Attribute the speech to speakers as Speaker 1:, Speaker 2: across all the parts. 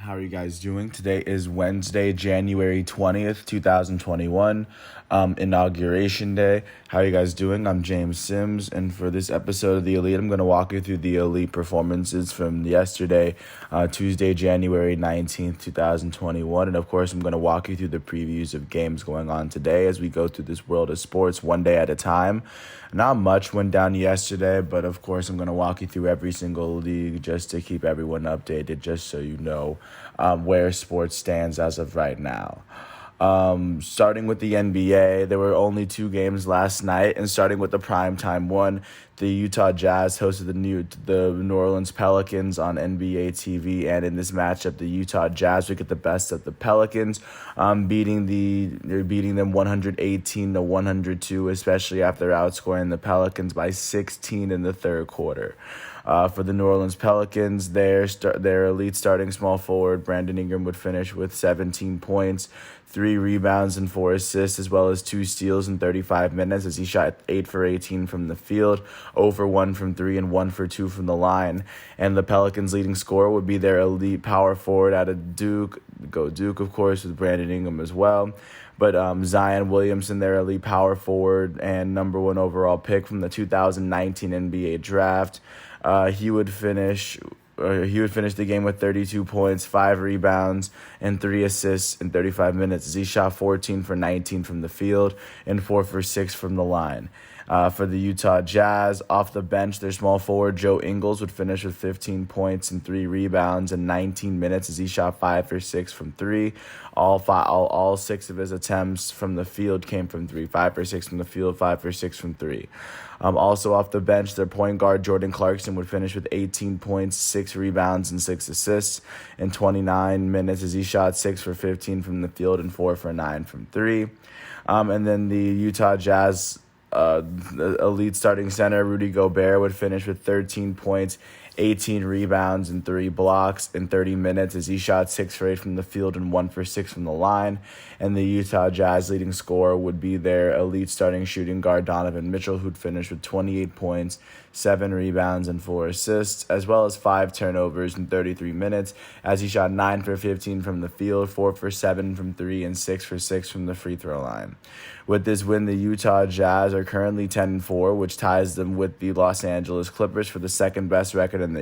Speaker 1: How are you guys doing? Today is Wednesday, January 20th, 2021, Inauguration Day. How are you guys doing? I'm James Sims, and for this episode of The Elite, I'm going to walk you through the Elite performances from yesterday, Tuesday, January 19th, 2021, and of course, I'm going to walk you through the previews of games going on today as we go through this world of sports one day at a time. Not much went down yesterday, but of course, I'm going to walk you through every single league just to keep everyone updated, just so you know where sports stands as of right now. Starting with the NBA, there were only two games last night, and starting with the primetime one, the Utah Jazz hosted the New Orleans Pelicans on NBA TV, and in this matchup, the Utah Jazz would get the best of the Pelicans, beating them 118-102, especially after outscoring the Pelicans by 16 in the third quarter. For the New Orleans Pelicans, their elite starting small forward Brandon Ingram would finish with 17 points, 3 rebounds, and 4 assists, as well as 2 steals in 35 minutes as he shot 8 for 18 from the field, 0 for 1 from 3, and 1 for 2 from the line. And the Pelicans' leading scorer would be their elite power forward out of Duke. Go Duke, of course, with Brandon Ingram as well. But Zion Williamson, their elite power forward and number 1 overall pick from the 2019 NBA draft, he would finish the game with 32 points, 5 rebounds, and 3 assists in 35 minutes as he shot 14 for 19 from the field and 4 for 6 from the line. For the Utah Jazz, off the bench, their small forward Joe Ingles would finish with 15 points and 3 rebounds in 19 minutes as he shot 5 for 6 from 3. All 6 of his attempts from the field came from 3. 5 for 6 from the field, 5 for 6 from 3. Also off the bench, their point guard Jordan Clarkson would finish with 18 points, 6 rebounds, and 6 assists in 29 minutes as he shot 6 for 15 from the field and 4 for 9 from 3. And then the Utah Jazz the elite starting center Rudy Gobert would finish with 13 points, 18 rebounds, and 3 blocks in 30 minutes as he shot 6 for 8 from the field and 1 for 6 from the line. And the Utah Jazz leading scorer would be their elite starting shooting guard Donovan Mitchell, who'd finish with 28 points, 7 rebounds, and 4 assists, as well as 5 turnovers in 33 minutes as he shot 9 for 15 from the field, 4 for 7 from 3, and 6 for 6 from the free throw line. With this win, the Utah Jazz are currently 10-4, which ties them with the Los Angeles Clippers for the second best record in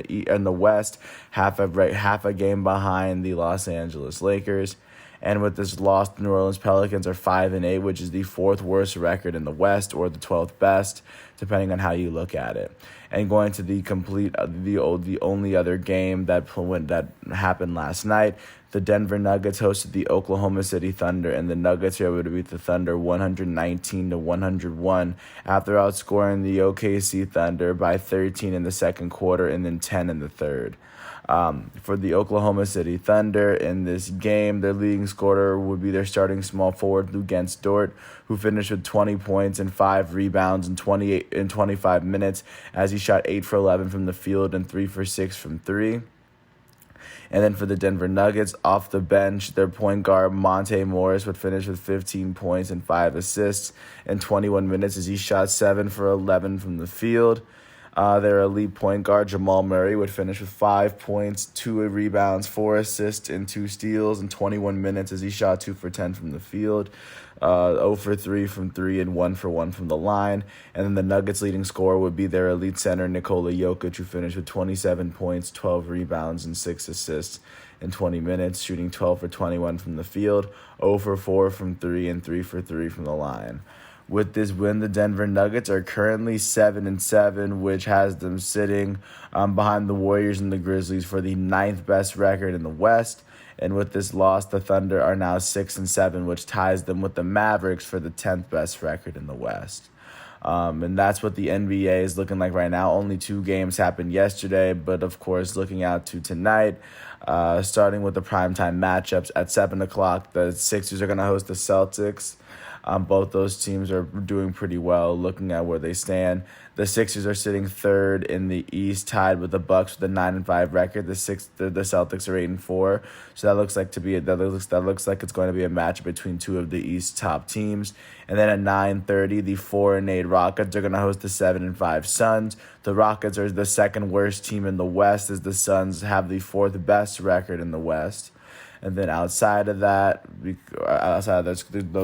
Speaker 1: the West, half a game behind the Los Angeles Lakers. And with this loss, the New Orleans Pelicans are 5-8, which is the 4th worst record in the West, or the 12th best, depending on how you look at it. And going to the only other game that happened last night, the Denver Nuggets hosted the Oklahoma City Thunder, and the Nuggets were able to beat the Thunder 119-101 after outscoring the OKC Thunder by 13 in the second quarter and then 10 in the third. For the Oklahoma City Thunder in this game, their leading scorer would be their starting small forward Luguentz Dort, who finished with 20 points and 5 rebounds in 25 minutes as he shot 8 for 11 from the field and 3 for 6 from 3. And then for the Denver Nuggets, off the bench, their point guard Monte Morris would finish with 15 points and 5 assists in 21 minutes as he shot 7 for 11 from the field. Their elite point guard, Jamal Murray, would finish with 5 points, 2 rebounds, 4 assists, and 2 steals in 21 minutes as he shot 2 for 10 from the field, 0 for 3 from 3, and 1 for 1 from the line. And then the Nuggets' leading scorer would be their elite center, Nikola Jokic, who finished with 27 points, 12 rebounds, and 6 assists in 20 minutes, shooting 12 for 21 from the field, 0 for 4 from 3, and 3 for 3 from the line. With this win, the Denver Nuggets are currently 7-7, which has them sitting behind the Warriors and the Grizzlies for the 9th best record in the West. And with this loss, the Thunder are now 6-7, which ties them with the Mavericks for the 10th best record in the West. And that's what the NBA is looking like right now. Only 2 games happened yesterday, but of course, looking out to tonight, starting with the primetime matchups at 7 o'clock, the Sixers are going to host the Celtics. Both those teams are doing pretty well looking at where they stand. The Sixers are sitting third in the East, tied with the Bucks with a 9-5 record. The Celtics are 8-4. So that looks like it's going to be a match between two of the East top teams. And then at 9:30, the 4-8 Rockets are going to host the 7-5 Suns. The Rockets are the second worst team in the West, as the Suns have the fourth best record in the West. And then outside of that, the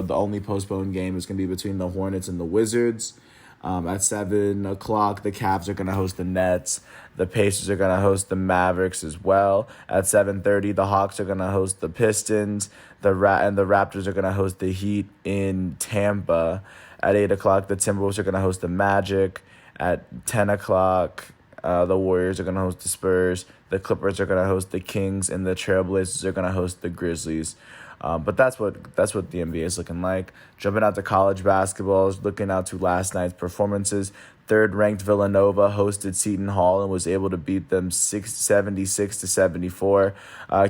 Speaker 1: only postponed game is going to be between the Hornets and the Wizards. At 7 o'clock, the Cavs are going to host the Nets. The Pacers are going to host the Mavericks as well. At 7:30, the Hawks are going to host the Pistons. And the Raptors are going to host the Heat in Tampa. At 8 o'clock, the Timberwolves are going to host the Magic. At 10 o'clock, the Warriors are going to host the Spurs. The Clippers are going to host the Kings. And the Trailblazers are going to host the Grizzlies. But that's what the NBA is looking like. Jumping out to college basketball, looking out to last night's performances. Third-ranked Villanova hosted Seton Hall and was able to beat them 76-74,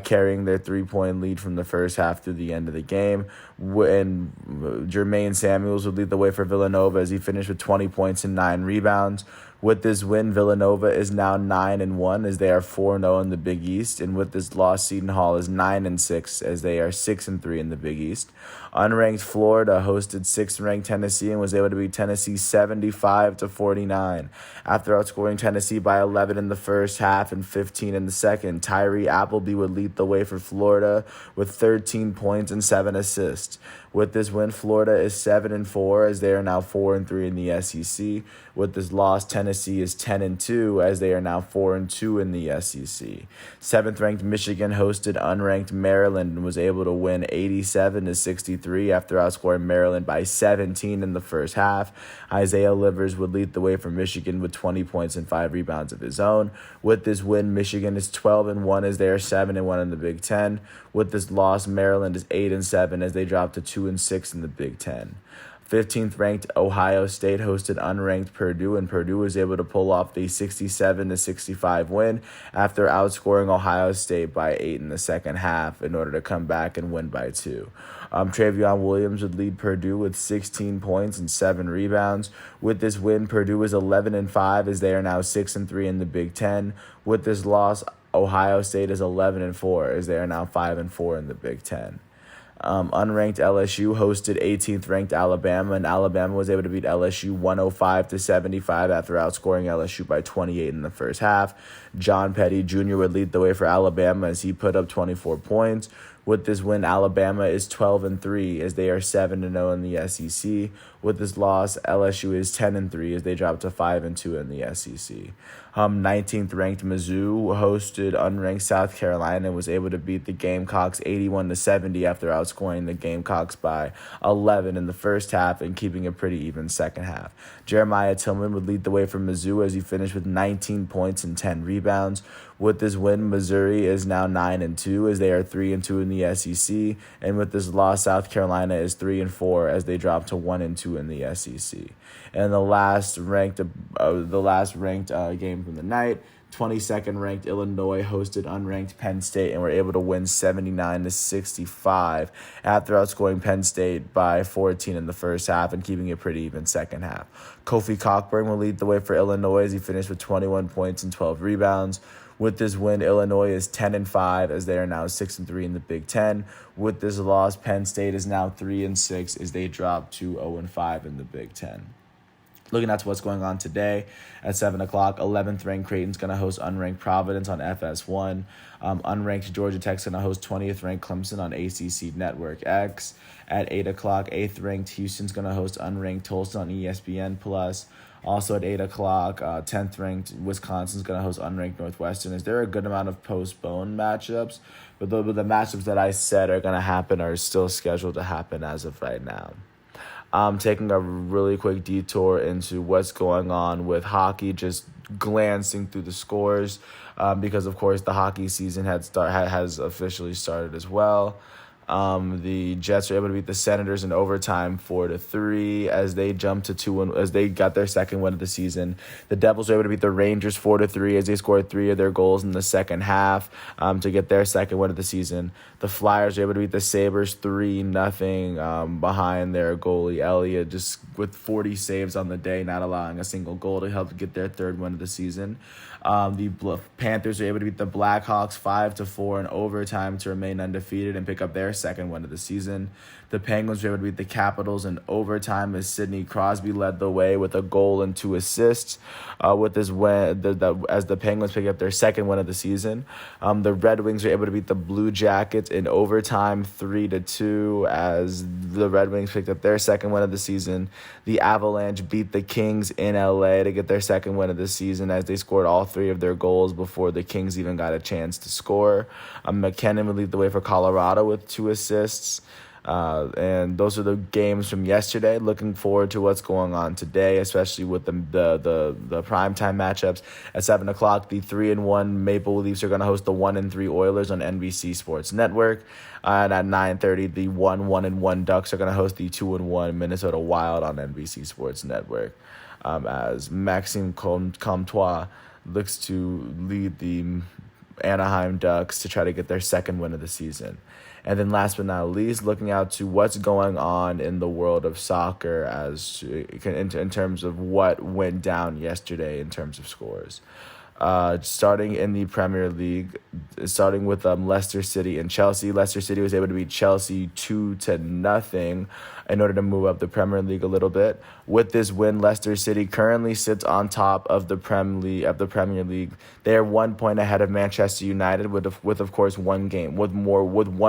Speaker 1: carrying their three-point lead from the first half through the end of the game. And Jermaine Samuels would lead the way for Villanova as he finished with 20 points and 9 rebounds. With this win, Villanova is now 9-1 as they are 4-0 in the Big East, and with this loss, Seton Hall is 9-6 as they are 6-3 in the Big East. Unranked Florida hosted 6th-ranked Tennessee and was able to beat Tennessee 75-49. After outscoring Tennessee by 11 in the first half and 15 in the second, Tyree Appleby would lead the way for Florida with 13 points and 7 assists. With this win, Florida is 7-4 as they are now 4-3 in the SEC. With this loss, Tennessee is 10-2 as they are now 4-2 in the SEC. 7th-ranked Michigan hosted unranked Maryland and was able to win 87-63 after outscoring Maryland by 17 in the first half. Isaiah Livers would lead the way for Michigan with 20 points and 5 rebounds of his own. With this win, Michigan is 12-1 as they are 7-1 in the Big Ten. With this loss, Maryland is 8-7 as they drop to 2-6 in the Big Ten. 15th ranked Ohio State hosted unranked Purdue, and Purdue was able to pull off the 67-65 win after outscoring Ohio State by 8 in the second half in order to come back and win by 2. Travion Williams would lead Purdue with 16 points and 7 rebounds. With this win, Purdue is 11-5 as they are now 6-3 in the Big Ten. With this loss, Ohio State is 11-4 as they are now 5-4 in the Big Ten. Unranked LSU hosted 18th ranked Alabama, and Alabama was able to beat LSU 105-75 after outscoring LSU by 28 in the first half. John Petty Jr. would lead the way for Alabama as he put up 24 points. With this win, Alabama is 12-3 as they are 7-0 in the SEC. With this loss, LSU is 10-3 as they drop to 5-2 in the SEC. 19th ranked Mizzou hosted unranked South Carolina and was able to beat the Gamecocks 81-70 after outscoring the Gamecocks by 11 in the first half and keeping a pretty even second half. Jeremiah Tillman would lead the way for Mizzou as he finished with 19 points and 10 rebounds. With this win, Missouri is now 9-2 as they are 3-2 in the SEC, and with this loss, South Carolina is 3-4 as they drop to 1-2 in the SEC. And the last ranked game from the night, 22nd ranked Illinois hosted unranked Penn State and were able to win 79-65 after outscoring Penn State by 14 in the first half and keeping a pretty even second half. Kofi Cockburn will lead the way for Illinois as he finished with 21 points and 12 rebounds. With this win, Illinois is 10-5 as they are now 6-3 in the Big Ten. With this loss, Penn State is now 3-6 as they drop to 0-5 in the Big Ten. Looking at what's going on today at 7 o'clock, 11th ranked Creighton's going to host unranked Providence on FS1. Unranked Georgia Tech's going to host 20th ranked Clemson on ACC Network X. At 8 o'clock, 8th ranked Houston's going to host unranked Tulsa on ESPN+. Also at 8 o'clock, 10th ranked Wisconsin's going to host unranked Northwestern. Is there a good amount of postponed matchups? But the matchups that I said are going to happen are still scheduled to happen as of right now. Taking a really quick detour into what's going on with hockey, just glancing through the scores, because of course the hockey season has officially started as well. The Jets were able to beat the Senators in overtime 4-3 as they jumped to 2 as they got their second win of the season. The Devils were able to beat the Rangers 4-3 as they scored 3 of their goals in the second half to get their second win of the season. The Flyers were able to beat the Sabres 3-0 behind their goalie Elliott, just with 40 saves on the day, not allowing a single goal to help get their third win of the season. The Panthers were able to beat the Blackhawks 5-4 in overtime to remain undefeated and pick up their second win of the season. The Penguins were able to beat the Capitals in overtime as Sidney Crosby led the way with a goal and 2 assists. With this win, as the Penguins pick up their second win of the season, the Red Wings were able to beat the Blue Jackets in overtime 3-2 as the Red Wings picked up their second win of the season. The Avalanche beat the Kings in LA to get their second win of the season as they scored all 3 of their goals before the Kings even got a chance to score. McKinnon would lead the way for Colorado with 2 assists. And those are the games from yesterday. Looking forward to what's going on today, especially with the primetime matchups at 7 o'clock. The 3-1 Maple Leafs are going to host the 1-3 Oilers on NBC Sports Network. And at 9:30, the 1-1 Ducks are going to host the 2-1 Minnesota Wild on NBC Sports Network. As Maxime Comtois looks to lead the Anaheim Ducks to try to get their second win of the season. And then last but not least, looking out to what's going on in the world of soccer in terms of what went down yesterday in terms of scores. Starting in the Premier League, starting with Leicester City and Chelsea. Leicester City was able to beat Chelsea 2-0 in order to move up the Premier League a little bit. With this win, Leicester City currently sits on top of the Premier League. They are 1 point ahead of Manchester United with of course one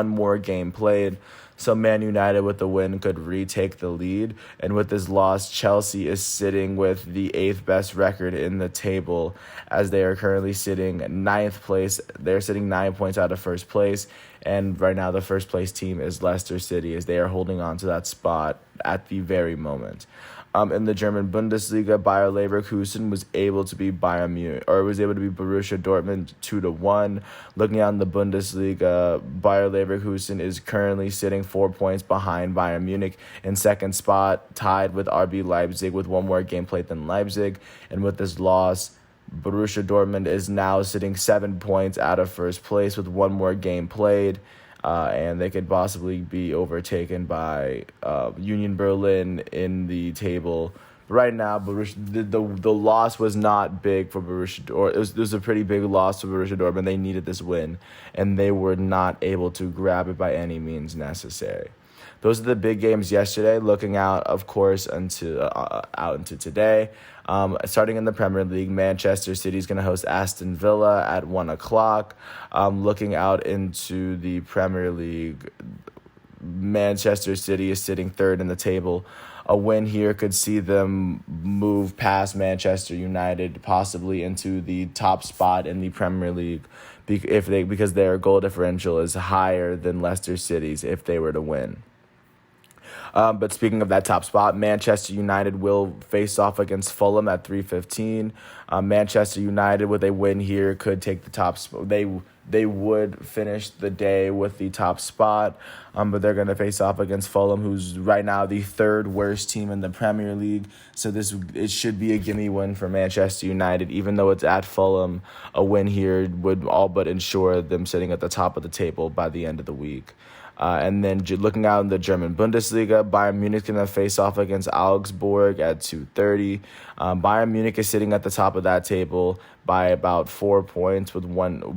Speaker 1: more game played. So Man United with the win could retake the lead. And with this loss, Chelsea is sitting with the 8th best record in the table as they are currently sitting 9th place. They're sitting 9 points out of first place. And right now the first place team is Leicester City as they are holding on to that spot at the very moment. In the German Bundesliga, Bayer Leverkusen was able to beat Borussia Dortmund 2-1. Looking on the Bundesliga, Bayer Leverkusen is currently sitting 4 points behind Bayern Munich in second spot, tied with RB Leipzig with one more game played than Leipzig. And with this loss, Borussia Dortmund is now sitting 7 points out of first place with one more game played. And they could possibly be overtaken by Union Berlin in the table. Right now, the loss was not big for Borussia Dortmund. It was a pretty big loss for Borussia Dortmund. They needed this win, and they were not able to grab it by any means necessary. Those are the big games yesterday. Looking out, of course, into today. Starting in the Premier League, Manchester City is going to host Aston Villa at 1 o'clock. Looking out into the Premier League, Manchester City is sitting 3rd in the table. A win here could see them move past Manchester United, possibly into the top spot in the Premier League, because their goal differential is higher than Leicester City's if they were to win. But speaking of that top spot, Manchester United will face off against Fulham at 3:15. Manchester United, with a win here, could take the top spot. They would finish the day with the top spot, but they're going to face off against Fulham, who's right now the 3rd worst team in the Premier League. So it should be a gimme win for Manchester United, even though it's at Fulham. A win here would all but ensure them sitting at the top of the table by the end of the week. And then looking out in the German Bundesliga, Bayern Munich is going to face off against Augsburg at 2:30. Bayern Munich is sitting at the top of that table by about 4 points,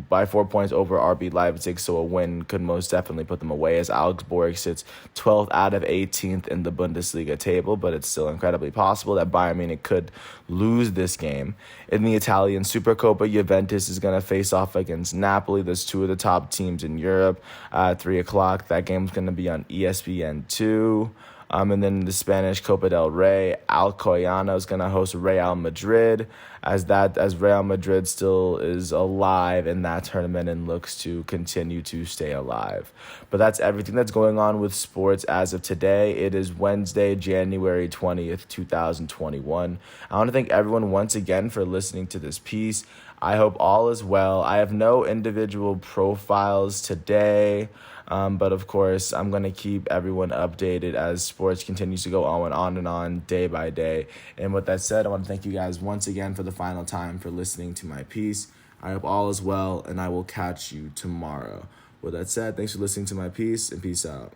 Speaker 1: by 4 points over RB Leipzig, so a win could most definitely put them away as Augsburg sits 12th out of 18th in the Bundesliga table, but it's still incredibly possible that Bayern Munich could lose this game. In the Italian Supercoppa, Juventus is going to face off against Napoli. There's 2 of the top teams in Europe at 3 o'clock. That game's going to be on ESPN2. And then in the Spanish Copa del Rey, Alcoyano is going to host Real Madrid as Real Madrid still is alive in that tournament and looks to continue to stay alive. But that's everything that's going on with sports as of today. It is Wednesday, January 20th, 2021. I want to thank everyone once again for listening to this piece. I hope all is well. I have no individual profiles today. But of course, I'm going to keep everyone updated as sports continues to go on and on day by day. And with that said, I want to thank you guys once again for the final time for listening to my piece. I hope all is well, and I will catch you tomorrow. With that said, thanks for listening to my piece, and peace out.